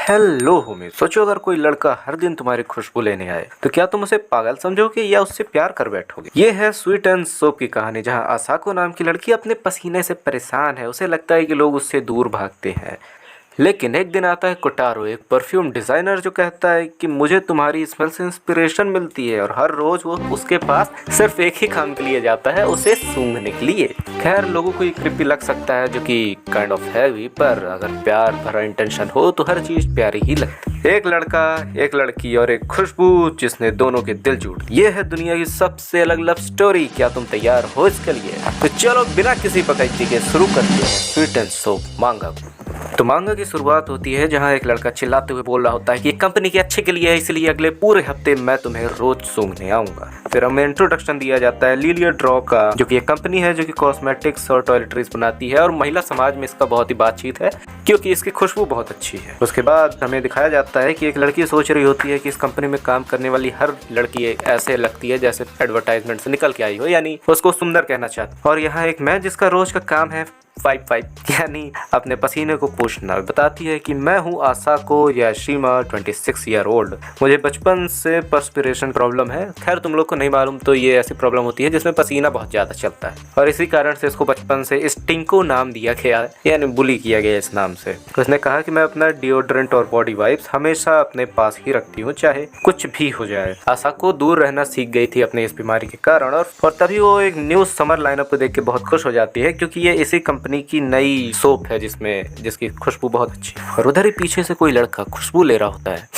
Hello Homi, सोचो अगर कोई लड़का हर दिन तुम्हारी खुशबू लेने आए तो क्या तुम उसे पागल समझोगे या उससे प्यार कर बैठोगे। ये है स्वीट एंड सोप की कहानी, जहाँ आसाको नाम की लड़की अपने पसीने से परेशान है। उसे लगता है कि लोग उससे दूर भागते हैं, लेकिन एक दिन आता है कोटारो, एक परफ्यूम डिजाइनर, जो कहता है कि मुझे तुम्हारी स्मेल से इंस्पिरेशन मिलती है। और हर रोज वो उसके पास सिर्फ एक ही काम के लिए जाता है, उसे सूंघने के लिए। खैर, लोगों को ये क्रिपी लग सकता है, जो कि काइंड ऑफ हैवी, पर अगर प्यार भरा इंटेंशन हो तो हर चीज प्यारी ही लगती है। एक लड़का, एक लड़की और एक खुशबू जिसने दोनों के दिल जोड़ दिए। ये है दुनिया की सबसे अलग लव स्टोरी। क्या तुम तैयार हो इसके लिए? तो चलो बिना किसी बकैती के शुरू करते हैं स्वीट एंड सोप मांगा। तो मांगा की शुरुआत होती है जहां एक लड़का चिल्लाते हुए बोल रहा होता है कि कंपनी के अच्छे के लिए है, इसलिए अगले पूरे हफ्ते मैं तुम्हें रोज सूंघने आऊंगा। फिर हमें इंट्रोडक्शन दिया जाता है लिलिया ड्रॉप का, जो कि एक कंपनी है जो कि कॉस्मेटिक्स और टॉयलेटरीज बनाती है, और महिला समाज में इसका बहुत ही बातचीत है क्योंकि इसकी खुशबू बहुत अच्छी है। उसके बाद हमें दिखाया जाता है कि एक लड़की सोच रही होती है कि इस कंपनी में काम करने वाली हर लड़की ऐसे लगती है जैसे एडवर्टाइजमेंट से निकल के आई हो, यानी उसको सुंदर कहना चाहती। और यहाँ एक मैं जिसका रोज का काम है 5 यानी अपने पसीने को पूछना, बताती है कि मैं हूँ आसाको याशिमा, 26 ईयर ओल्ड। मुझे बचपन से पर्सपिरेशन प्रॉब्लम है। खैर, तुम लोग को नहीं मालूम तो ये ऐसी प्रॉब्लम होती है जिसमें पसीना बहुत ज्यादा चलता है, और इसी कारण से इसको बचपन से स्टिंको नाम दिया गया है, यानी बुली किया गया इस नाम से। उसने कहा कि मैं अपना डिओड्रेंट और बॉडी वाइप्स हमेशा अपने पास ही रखती हूँ, चाहे कुछ भी हो जाए। आसाको दूर रहना सीख गई थी अपने इस बीमारी के कारण, और तभी वो एक न्यू समर लाइनअप को देख के बहुत खुश हो जाती है, क्योंकि ये इसी कंपनी की नई सोप है जिसकी खुशबू बहुत अच्छी है। और उधर ही पीछे से कोई लड़का खुशबू ले रहा होता है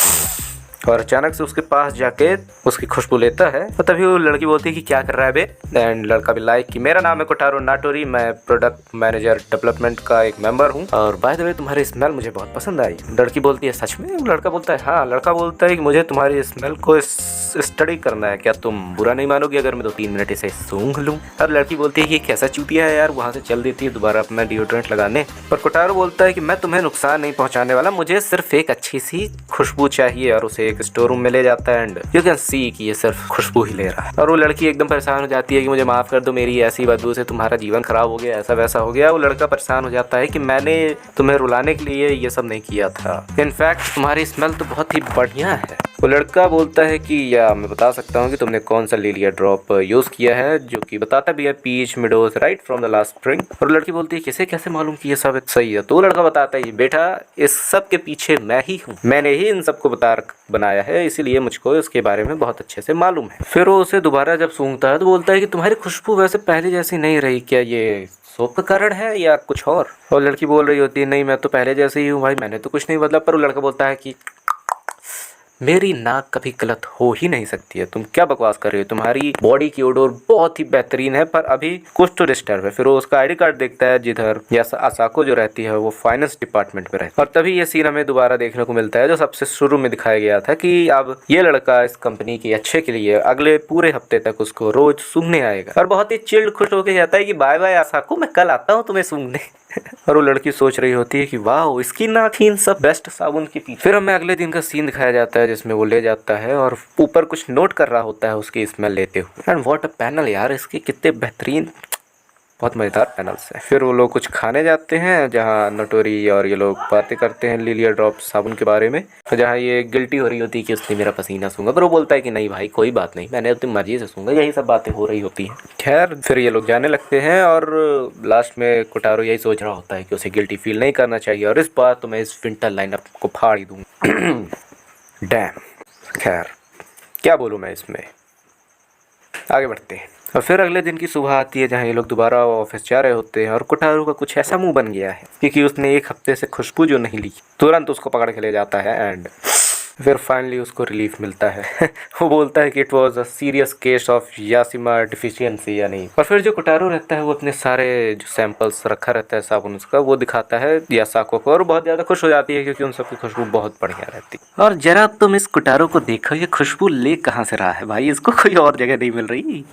और अचानक से उसके पास जाके उसकी खुशबू लेता है, और तभी वो लड़की बोलती है कि क्या कर रहा है बे। एंड लड़का भी लाइक कि मेरा नाम है कोटारो नाटोरी, मैं प्रोडक्ट मैनेजर डेवलपमेंट का एक मेंबर हूँ, और बाय द वे तुम्हारी स्मेल मुझे बहुत पसंद आई। लड़की बोलती है सच में? लड़का बोलता है हाँ। लड़का बोलता है कि मुझे तुम्हारी स्मेल को स्टडी करना है, क्या तुम बुरा नहीं मानोगी अगर मैं 2-3 मिनट इसे सूंघ लूँ? और लड़की बोलती है कि कैसा चूतिया है यार, वहाँ से चल देती है दोबारा अपना डिओड्रेंट लगाने। पर कोटारो बोलता है कि मैं तुम्हें नुकसान नहीं पहुँचाने वाला, मुझे सिर्फ एक अच्छी सी खुशबू चाहिए, और उसे एक स्टोर रूम में ले जाता है। एंड यू कैन सी कि ये सिर्फ खुशबू ही ले रहा है। और वो लड़की एकदम परेशान हो जाती है कि मुझे माफ कर दो, मेरी ऐसी बदबू से तुम्हारा जीवन खराब हो गया, ऐसा वैसा हो गया। वो लड़का परेशान हो जाता है कि मैंने तुम्हें रुलाने के लिए ये सब नहीं किया था, इनफैक्ट तुम्हारी स्मेल तो बहुत ही बढ़िया है। वो लड़का बोलता है कि या मैं बता सकता हूँ कि तुमने कौन सा लिलिया ड्रॉप यूज किया है, जो कि बताता भी है peach meadows right from the last spring. और लड़की बोलती है किसे कैसे मालूम कि ये सब सही है? तो लड़का बताता है बेटा, इस सब के पीछे मैं ही हूँ, मैंने ही इन सबको बनाया है, इसीलिए मुझको इसके बारे में बहुत अच्छे से मालूम है। फिर वो उसे दोबारा जब सूंघता है तो बोलता है कि तुम्हारी खुशबू वैसे पहले जैसी नहीं रही, क्या ये सोप का कारण है या कुछ और लड़की बोल रही होती है नहीं, मैं तो पहले जैसे ही हूँ भाई, मैंने तो कुछ नहीं बदला। पर वो लड़का बोलता है कि मेरी नाक कभी गलत हो ही नहीं सकती है, तुम क्या बकवास कर रही हो, तुम्हारी बॉडी की ओडोर बहुत ही बेहतरीन है, पर अभी कुछ तो डिस्टर्ब है। फिर वो उसका आईडी कार्ड देखता है, जिधर आसाको जो रहती है वो फाइनेंस डिपार्टमेंट में रहती है। और तभी ये सीन हमें दोबारा देखने को मिलता है जो सबसे शुरू में दिखाया गया था, कि अब ये लड़का इस कंपनी के अच्छे के लिए अगले पूरे हफ्ते तक उसको रोज सूंघने आएगा, और बहुत ही चिल्ड खुश होकर जाता है कि बाय बाय आसाको, मैं कल आता हूँ तुम्हें सूंघने। और वो लड़की सोच रही होती है कि वाह, इसकी नाक ही इन सब बेस्ट साबुन की पीछे। फिर हमें अगले दिन का सीन दिखाया जाता है जिसमें वो ले जाता है और ऊपर कुछ नोट कर रहा होता है उसकी स्मेल लेते हुए। एंड व्हाट अ पैनल यार, इसके कितने बेहतरीन, बहुत मजेदार पैनल्स है। फिर वो लोग कुछ खाने जाते हैं जहाँ नटोरी और ये लोग बातें करते हैं लिलिया ड्रॉप साबुन के बारे में, जहाँ ये गिल्टी हो रही होती है कि उसने मेरा पसीना सूंघा, पर वो बोलता है कि नहीं भाई कोई बात नहीं, मैंने अपनी मर्जी से सूंघा, यही सब बातें हो रही होती हैं। खैर, फिर ये लोग जाने लगते हैं और लास्ट में कोटारो यही सोच रहा होता है कि उसे गिल्टी फील नहीं करना चाहिए, और इस बार तो मैं इस विंटर लाइनअप को फाड़ ही दूंगा। डैम। खैर, क्या बोलूँ मैं इसमें, आगे बढ़ते हैं। और फिर अगले दिन की सुबह आती है जहाँ ये लोग दोबारा ऑफिस जा रहे होते हैं, और कोटारो का कुछ ऐसा मुंह बन गया है क्योंकि उसने एक हफ्ते से खुशबू जो नहीं ली, तुरंत उसको पकड़ के ले जाता है। एंड फिर फाइनली उसको रिलीफ मिलता है। वो बोलता है कि it was a serious case of याशिमा डिफिशियंसी, या नहीं। और फिर जो कोटारो रहता है वो अपने सारे जो सैंपल्स रखा रहता है साबुन उसका, वो दिखाता है यासाको को, और बहुत ज़्यादा खुश हो जाती है क्योंकि उन सबकी खुशबू बहुत बढ़िया रहती है। और जरा तुम इस कोटारो को देखो, ये खुशबू ले कहाँ से रहा है भाई, इसको कोई और जगह नहीं मिल रही।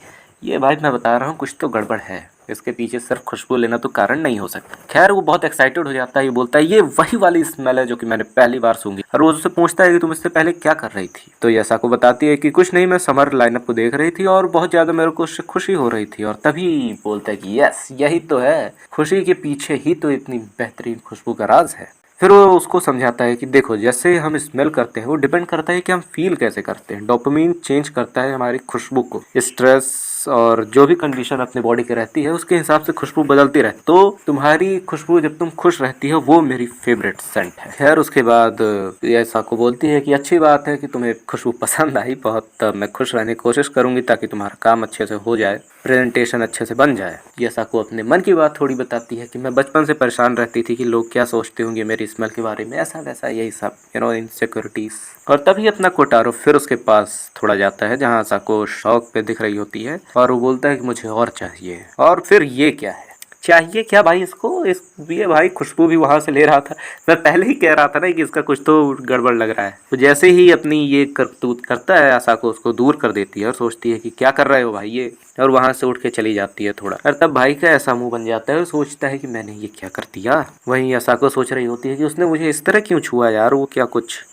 ये भाई मैं बता रहा हूँ कुछ तो गड़बड़ है, इसके पीछे सिर्फ खुशबू लेना तो कारण नहीं हो सकता। खैर, वो बहुत एक्साइटेड हो जाता है, ये बोलता है ये वही वाली स्मेल है जो कि मैंने पहली बार सूंघी। और वो उससे पूछता है कि तुम इससे पहले क्या कर रही थी, तो यसा को बताती है कि कुछ नहीं, मैं समर लाइनअप को देख रही थी और बहुत ज्यादा मेरे को उससे खुशी हो रही थी। और तभी बोलता है कि यस, यही तो है, खुशी के पीछे ही तो इतनी बेहतरीन खुशबू का राज है। फिर वो उसको समझाता है कि देखो जैसे हम स्मेल करते हैं वो डिपेंड करता है कि हम फील कैसे करते हैं। डोपामिन चेंज करता है हमारी खुशबू को। स्ट्रेस और जो भी कंडीशन अपने बॉडी की रहती है उसके हिसाब से खुशबू बदलती रहती है। तो तुम्हारी खुशबू जब तुम खुश रहती हो वो मेरी फेवरेट सेंट है। खैर उसके बाद ये साको बोलती है कि अच्छी बात है कि तुम्हें खुशबू पसंद आई, बहुत मैं खुश रहने की कोशिश करूंगी ताकि तुम्हारा काम अच्छे से हो जाए, प्रेजेंटेशन अच्छे से बन जाए। ये साको अपने मन की बात थोड़ी बताती है कि मैं बचपन से परेशान रहती थी कि लोग क्या सोचते होंगे मेरी स्मेल के बारे में, ऐसा वैसा यही सब इनसिक्योरिटीज। और तभी अपना कोटारो फिर उसके पास थोड़ा जाता है जहाँ साको शौक पे दिख रही होती है और वो बोलता है कि मुझे और चाहिए। और फिर ये क्या है, चाहिए क्या भाई इसको, इस ये भाई खुशबू भी वहां से ले रहा था। मैं पहले ही कह रहा था ना कि इसका कुछ तो गड़बड़ लग रहा है। तो जैसे ही अपनी ये करतूत करता है आसाको उसको दूर कर देती है और सोचती है कि क्या कर रहे हो भाई ये, और वहां से उठ के चली जाती है थोड़ा। और तब भाई का ऐसा मुंह बन जाता है और सोचता है कि मैंने ये क्या कर दिया। वहीं आसाको सोच रही होती है कि उसने मुझे इस तरह क्यों छुआ यार, वो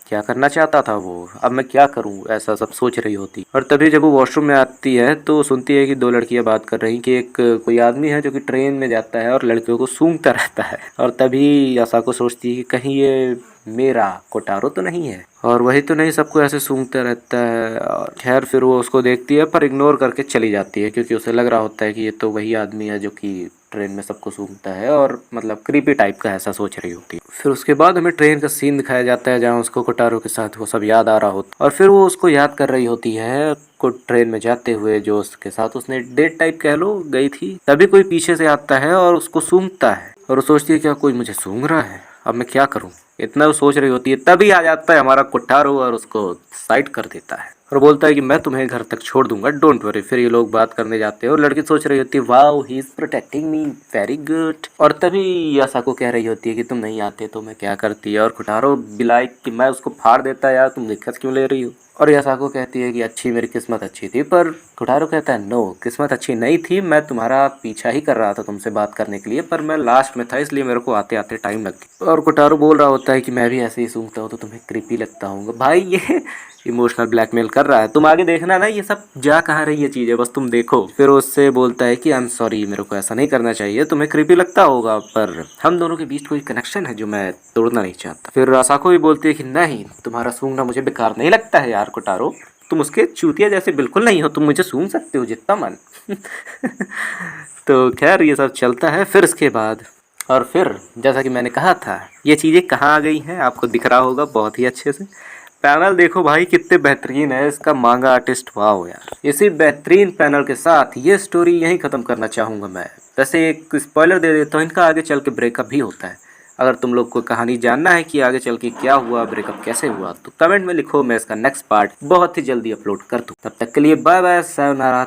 क्या करना चाहता था वो, अब मैं क्या करूं, ऐसा सब सोच रही होती। और तभी जब वो वॉशरूम में आती है तो सुनती है कि दो लड़कियां बात कर रही कि एक कोई आदमी है जो कि ट्रेन में जाता है और लड़कियों को सूंघता रहता है। और तभी आसाको सोचती है कि कहीं ये मेरा कोटारो तो नहीं है, और वही तो नहीं सबको ऐसे सूंघता रहता है। और खैर फिर वो उसको देखती है पर इग्नोर करके चली जाती है क्योंकि उसे लग रहा होता है कि ये तो वही आदमी है जो कि ट्रेन में सबको सूंघता है और मतलब क्रीपी टाइप का ऐसा सोच रही होती है। फिर उसके बाद हमें ट्रेन का सीन दिखाया जाता है जहाँ उसको कोटारो के साथ वो सब याद आ रहा होता, और फिर वो उसको याद कर रही होती है को ट्रेन में जाते हुए जो उसके साथ उसने डेट टाइप कह लो गई थी। तभी कोई पीछे से आता है और उसको सूंघता है और वो सोचती है क्या कोई मुझे सूंघ रहा है, अब मैं क्या करूं, इतना वो सोच रही होती है। तभी आ जाता है हमारा कोटारो और उसको साइड कर देता है और बोलता है कि मैं तुम्हें घर तक छोड़ दूंगा, डोंट वरी। फिर ये लोग बात करने जाते हैं और लड़की सोच रही होती है wow he is protecting me very good. और तभी यासाको कह रही होती है कि तुम नहीं आते तो मैं क्या करती है, और कोटारो बिलाई कि मैं उसको फाड़ देता यार, तुम दिक्कत क्यों ले रही हो। और यासाको कहती है कि अच्छी मेरी किस्मत अच्छी थी, पर कोटारो कहता है नो किस्मत अच्छी नहीं थी, मैं तुम्हारा पीछा ही कर रहा था तुमसे बात करने के लिए, पर मैं लास्ट में था इसलिए मेरे को आते आते टाइम लग गया। और कोटारो बोल रहा होता है कि मैं भी ऐसे ही सूंघता हूँ तो तुम्हें क्रीपी लगता हूँ। भाई ये इमोशनल ब्लैकमेल कर रहा है, तुम आगे देखना ना ये सब जा कहाँ रही है चीजें, बस तुम देखो। फिर उससे बोलता है कि आई एम सॉरी मेरे को ऐसा नहीं करना चाहिए, तुम्हें क्रीपी लगता होगा पर हम दोनों के बीच कोई कनेक्शन है जो मैं तोड़ना नहीं चाहता। फिर आसाको भी बोलती है कि नहीं तुम्हारा सूंघना मुझे बेकार नहीं लगता है यार कोटारो, तुम उसके चूतिया जैसे बिल्कुल नहीं हो, तुम मुझे सूंघ सकते हो जितना मन। तो खैर ये सब चलता है। फिर इसके बाद और फिर जैसा कि मैंने कहा था ये चीज़ें कहाँ आ गई हैं आपको दिख रहा होगा बहुत ही अच्छे से। पैनल देखो भाई कितने बेहतरीन है, इसका मांगा आर्टिस्ट वाओ यार। इसी बेहतरीन पैनल के साथ ये स्टोरी यहीं ख़त्म करना चाहूँगा मैं। वैसे एक स्पॉइलर दे देता हूँ, इनका आगे चल के ब्रेकअप भी होता है। अगर तुम लोग को कहानी जानना है कि आगे चल के क्या हुआ, ब्रेकअप कैसे हुआ, तो कमेंट में लिखो, मैं इसका नेक्स्ट पार्ट बहुत ही जल्दी अपलोड कर दूँ। तब तक के लिए बाय बाय, सायोनारा।